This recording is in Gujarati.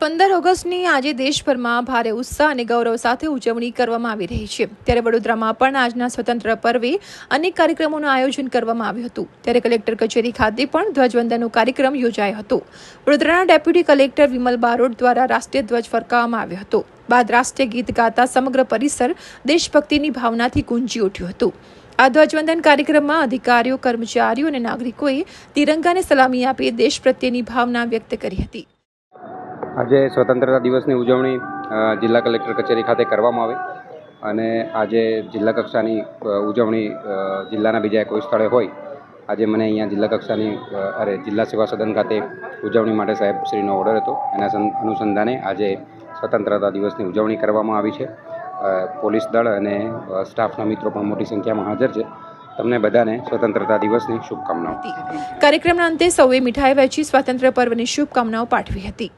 15 ઓગસ્ટની આજે દેશભરમાં ભારે ઉત્સાહ અને ગૌરવ સાથે ઉજવણી કરવામાં આવી રહી છે। ત્યારે વડોદરામાં પણ આજના સ્વતંત્ર પર્વે અનેક કાર્યક્રમોનું આયોજન કરવામાં આવ્યું હતું। ત્યારે કલેક્ટર કચેરી ખાતે પણ ધ્વજવંદનનો કાર્યક્રમ યોજાયો હતો। વડોદરાના ડેપ્યુટી કલેક્ટર વિમલ બારોટ દ્વારા રાષ્ટ્રીય ધ્વજ ફરકાવવામાં આવ્યો હતો। બાદ રાષ્ટ્રીય ગીત ગાતા સમગ્ર પરિસર દેશભક્તિની ભાવનાથી ગુંજી ઉઠ્યું હતું। આ ધ્વજવંદન કાર્યક્રમમાં અધિકારીઓ, કર્મચારીઓ અને નાગરિકોએ તિરંગાને સલામી આપી દેશ પ્રત્યેની ભાવના વ્યક્ત કરી હતી। આજે સ્વતંત્રતા દિવસની ઉજવણી જિલ્લા કલેક્ટર કચેરી ખાતે કરવામાં આવી અને આજે જિલ્લા કક્ષાની ઉજવણી જિલ્લાના બીજા કોઈ સ્થળે હોય આજે મને અહીંયા જિલ્લા કક્ષાની જિલ્લા સેવા સદન ખાતે ઉજવણી માટે સાહેબશ્રીનો ઓર્ડર હતો। એના અનુસંધાને આજે સ્વતંત્રતા દિવસની ઉજવણી કરવામાં આવી છે। પોલીસ દળ અને સ્ટાફના મિત્રો પણ મોટી સંખ્યામાં હાજર છે। તમને બધાને સ્વતંત્રતા દિવસની શુભકામનાઓ। કાર્યક્રમના અંતે સૌએ મીઠાઈ વહેંચી સ્વાતંત્ર્ય પર્વની શુભકામનાઓ પાઠવી હતી।